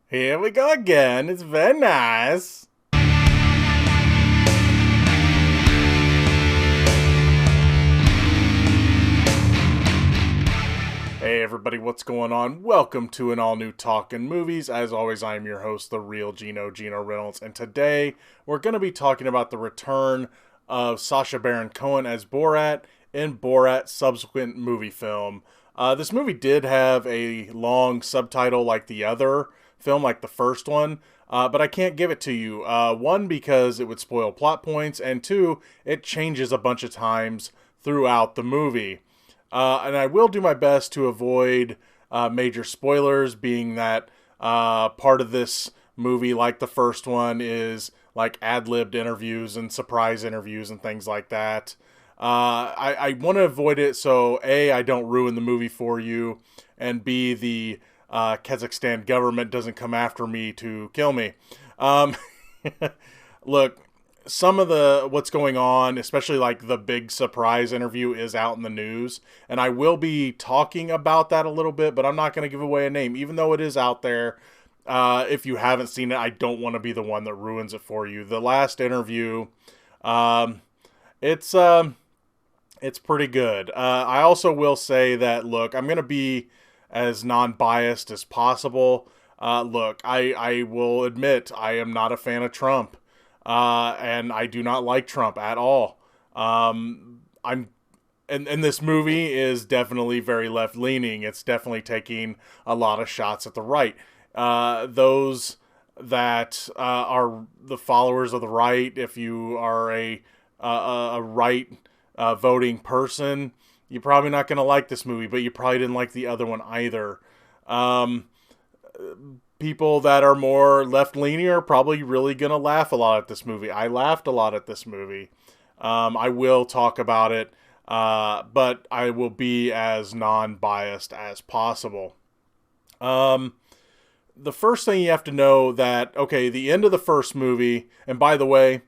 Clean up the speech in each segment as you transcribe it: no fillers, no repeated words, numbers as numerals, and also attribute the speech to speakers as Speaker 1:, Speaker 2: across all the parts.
Speaker 1: Here we go again. It's very nice. Hey everybody, what's going on? Welcome to an all-new Talkin Movies. As always, I am your host, the real Gino Reynolds, and today we're going to be talking about the return of Sacha Baron Cohen as Borat in Borat Subsequent Moviefilm. This movie did have a long subtitle like the other film, like the first one, but I can't give it to you. One, because it would spoil plot points, and two, it changes a bunch of times throughout the movie. And I will do my best to avoid major spoilers, being that part of this movie, like the first one, is like ad-libbed interviews and surprise interviews and things like that. I want to avoid it so A, I don't ruin the movie for you, and B, the Kazakhstan government doesn't come after me to kill me. Um, Look, some of the what's going on, especially like the big surprise interview, is out in the news, and I will be talking about that a little bit, but I'm not going to give away a name, even though it is out there. If you haven't seen it, I don't want to be the one that ruins it for you. The last interview, um, it's it's pretty good. I also will say that, look, I'm going to be as non-biased as possible. Look, I will admit I am not a fan of Trump. And I do not like Trump at all. And this movie is definitely very left-leaning. It's definitely taking a lot of shots at the right. Those that are the followers of the right, if you are a right voting person, you're probably not going to like this movie, but you probably didn't like the other one either. Um, People that are more left-leaning are probably really going to laugh a lot at this movie. I laughed a lot at this movie. I will talk about it, but I will be as non-biased as possible. The first thing you have to know that, okay, the end of the first movie, and by the way,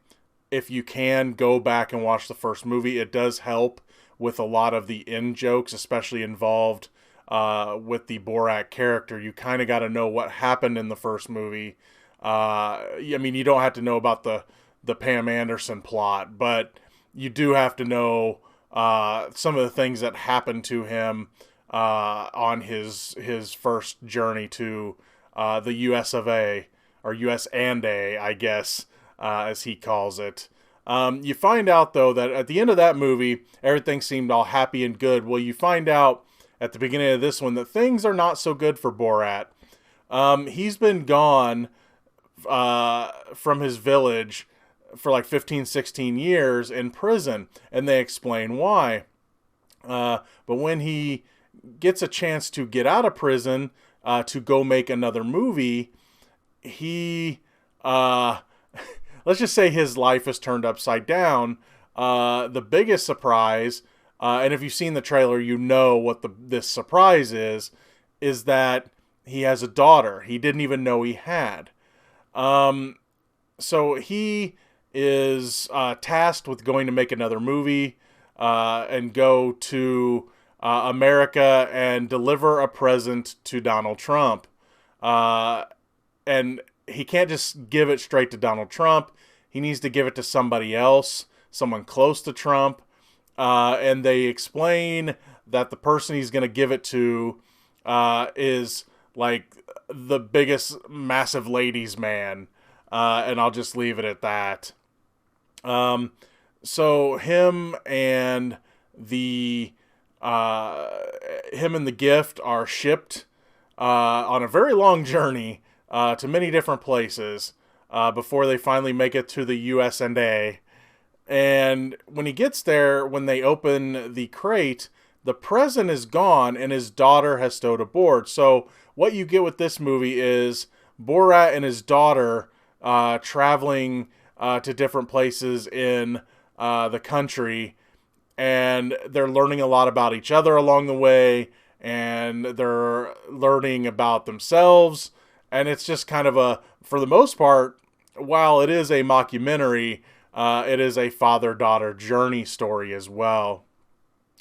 Speaker 1: if you can go back and watch the first movie, it does help with a lot of the in jokes, especially involved with the Borat character. You kind of got to know what happened in the first movie. I mean, you don't have to know about the Pam Anderson plot, but you do have to know some of the things that happened to him on his first journey to the US of A, or US and A, I guess, as he calls it. You find out, though, that at the end of that movie, everything seemed all happy and good. Well, you find out at the beginning of this one that things are not so good for Borat. He's been gone from his village for like 15, 16 years in prison, and they explain why. But when he gets a chance to get out of prison to go make another movie, he let's just say his life is turned upside down. The biggest surprise, and if you've seen the trailer, you know what this surprise is that he has a daughter he didn't even know he had. So he is tasked with going to make another movie and go to America and deliver a present to Donald Trump. And he can't just give it straight to Donald Trump. He needs to give it to somebody else, someone close to Trump. And they explain that the person he's going to give it to is like the biggest massive ladies man. And I'll just leave it at that. So him and the gift are shipped on a very long journey to many different places before they finally make it to the US and A. And when he gets there, when they open the crate, the present is gone and his daughter has stowed aboard. So what you get with this movie is Borat and his daughter traveling to different places in the country, and they're learning a lot about each other along the way, and they're learning about themselves, and it's just kind of for the most part, while it is a mockumentary, it is a father-daughter journey story as well.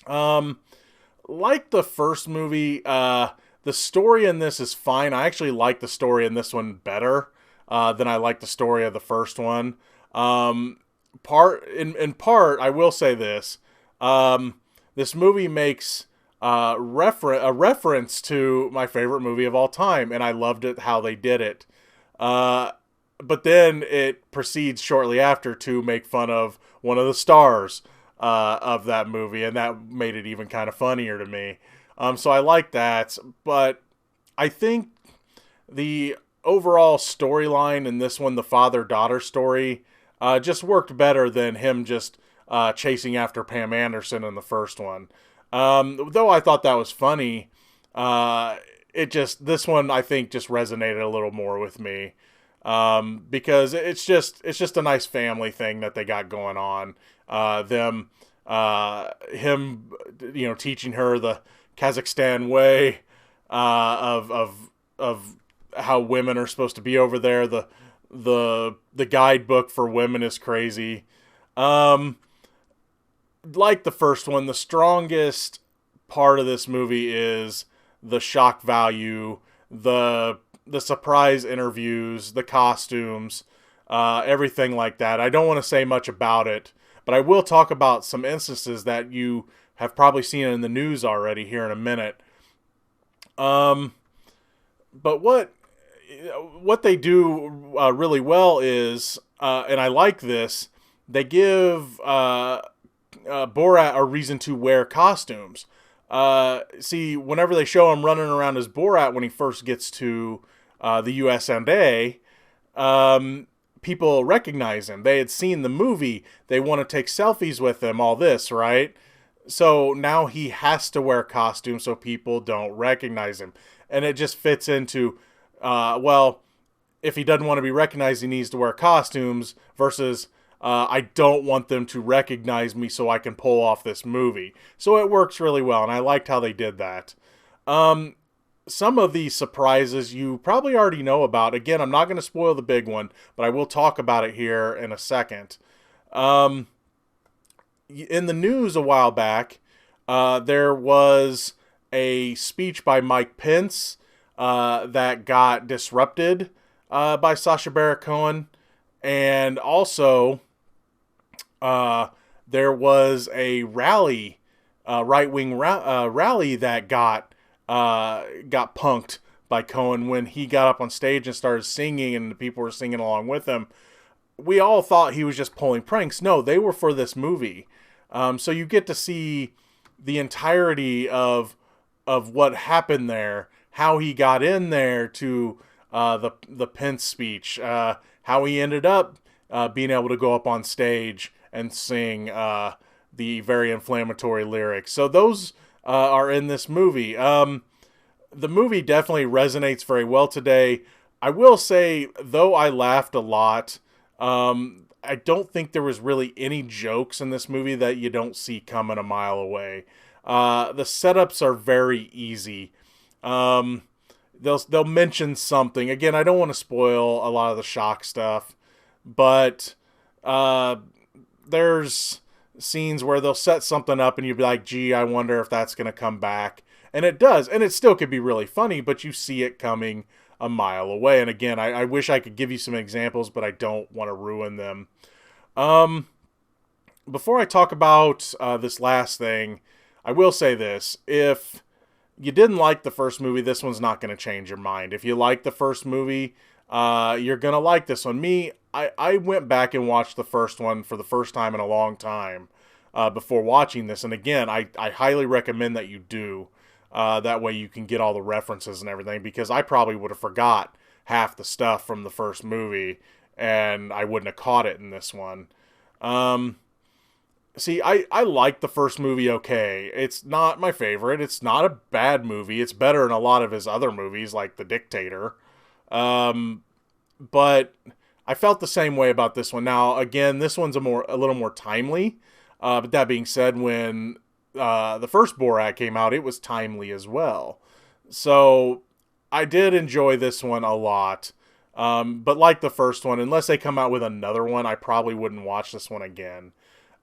Speaker 1: Like the first movie, the the story in this is fine. I actually like the story in this one better than I like the story of the first one. In part, I will say this. This movie makes a reference to my favorite movie of all time, and I loved it how they did it. But then it proceeds shortly after to make fun of one of the stars of that movie, and that made it even kind of funnier to me. So I like that, but I think the overall storyline in this one, the father-daughter story, just worked better than him just chasing after Pam Anderson in the first one. Though I thought that was funny, this one I think just resonated a little more with me. Because it's just a nice family thing that they got going on. Him, teaching her the Kazakhstan way, of how women are supposed to be over there. The guidebook for women is crazy. Like the first one, the strongest part of this movie is the shock value, the surprise interviews, the costumes, everything like that. I don't want to say much about it, but I will talk about some instances that you have probably seen in the news already here in a minute. But what they do really well is, and I like this, they give Borat a reason to wear costumes. See, whenever they show him running around as Borat when he first gets to the USA, people recognize him. They had seen the movie. They want to take selfies with him, all this, right? So now he has to wear costumes so people don't recognize him. And it just fits into, if he doesn't want to be recognized, he needs to wear costumes versus, I don't want them to recognize me so I can pull off this movie. So it works really well, and I liked how they did that. Some of these surprises you probably already know about. Again, I'm not going to spoil the big one, but I will talk about it here in a second. In the news a while back, there was a speech by Mike Pence that got disrupted by Sacha Baron Cohen. And also, there was a rally, right-wing rally that got punked by Cohen when he got up on stage and started singing, and the people were singing along with him. We all thought he was just pulling pranks. No, they were for this movie. So you get to see the entirety of what happened there, how he got in there to the Pence speech, how he ended up being able to go up on stage and sing the very inflammatory lyrics. So those are in this movie. The movie definitely resonates very well today. I will say, though I laughed a lot, I don't think there was really any jokes in this movie that you don't see coming a mile away. The setups are very easy. They'll mention something. Again, I don't want to spoil a lot of the shock stuff, but there's scenes where they'll set something up and you'll be like, gee, I wonder if that's going to come back. And it does. And it still could be really funny, but you see it coming a mile away. And again, I wish I could give you some examples, but I don't want to ruin them. Before I talk about this last thing, I will say this. If you didn't like the first movie, this one's not going to change your mind. If you like the first movie, you're going to like this one. I went back and watched the first one for the first time in a long time before watching this. And again, I highly recommend that you do. That way you can get all the references and everything, because I probably would have forgot half the stuff from the first movie and I wouldn't have caught it in this one. See, I like the first movie okay. It's not my favorite. It's not a bad movie. It's better than a lot of his other movies, like The Dictator. But I felt the same way about this one. Now, again, this one's a little more timely. But that being said, when the first Borat came out, it was timely as well. So I did enjoy this one a lot. But like the first one, unless they come out with another one, I probably wouldn't watch this one again.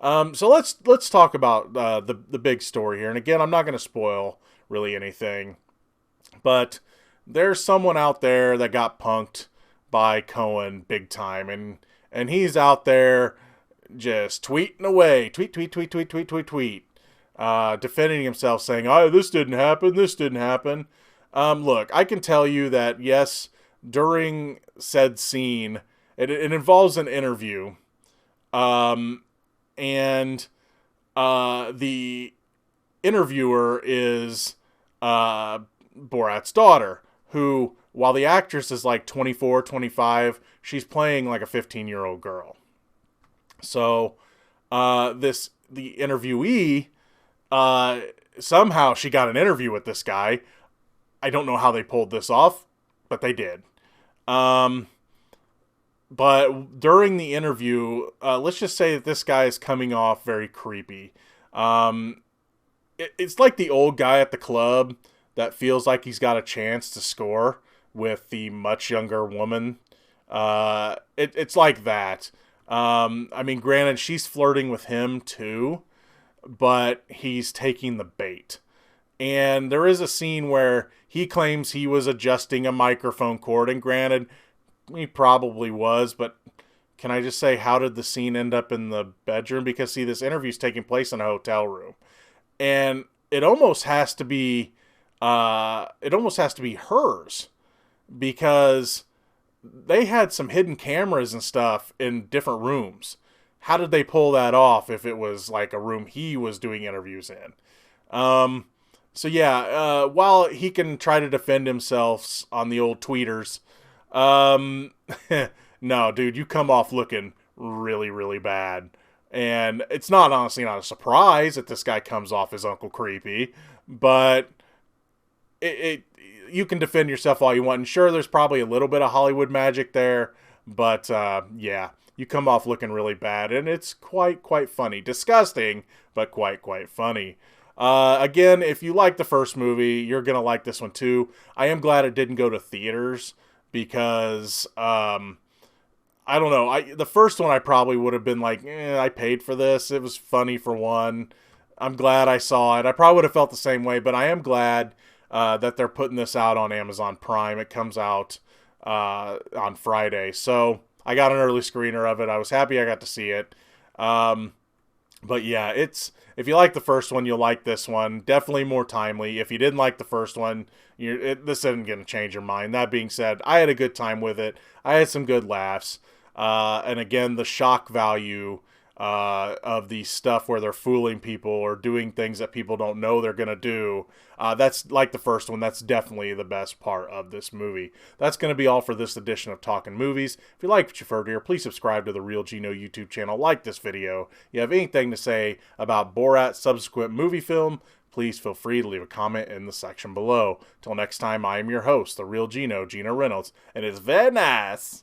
Speaker 1: So let's talk about the big story here. And again, I'm not going to spoil really anything. But there's someone out there that got punked by Cohen big time, and he's out there just tweeting away, tweet, defending himself, saying, "Oh, this didn't happen, this didn't happen." Look, I can tell you that yes, during said scene, it involves an interview, and the interviewer is Borat's daughter, who, while the actress is like 24, 25, she's playing like a 15-year-old girl. So, the interviewee, somehow she got an interview with this guy. I don't know how they pulled this off, but they did. But during the interview, let's just say that this guy is coming off very creepy. It's like the old guy at the club that feels like he's got a chance to score with the much younger woman. It's like that. I mean, granted, she's flirting with him too, but he's taking the bait. And there is a scene where he claims he was adjusting a microphone cord, and granted, he probably was, but can I just say, how did the scene end up in the bedroom? Because, see, this interview's taking place in a hotel room. And it almost has to be hers, because they had some hidden cameras and stuff in different rooms. How did they pull that off if it was like a room he was doing interviews in? So yeah, while he can try to defend himself on the old tweeters, no, dude, you come off looking really, really bad. And it's honestly not a surprise that this guy comes off as Uncle Creepy, but you can defend yourself all you want. And sure, there's probably a little bit of Hollywood magic there, but yeah, you come off looking really bad, and it's quite funny. Disgusting, but quite funny. Again, if you like the first movie, you're going to like this one too. I am glad it didn't go to theaters, because I don't know. The first one I probably would have been like, I paid for this. It was funny for one. I'm glad I saw it. I probably would have felt the same way, but I am glad that they're putting this out on Amazon Prime. It comes out on Friday. So I got an early screener of it. I was happy I got to see it. But yeah, if you like the first one, you'll like this one. Definitely more timely. If you didn't like the first one, this isn't going to change your mind. That being said, I had a good time with it. I had some good laughs. And again, the shock value of the stuff where they're fooling people or doing things that people don't know they're going to do. That's like the first one. That's definitely the best part of this movie. That's going to be all for this edition of Talkin Movies. If you like what you've heard here, please subscribe to the Real Gino YouTube channel. Like this video. If you have anything to say about Borat Subsequent Moviefilm, please feel free to leave a comment in the section below. Till next time, I am your host, the Real Gino Reynolds, and it's very nice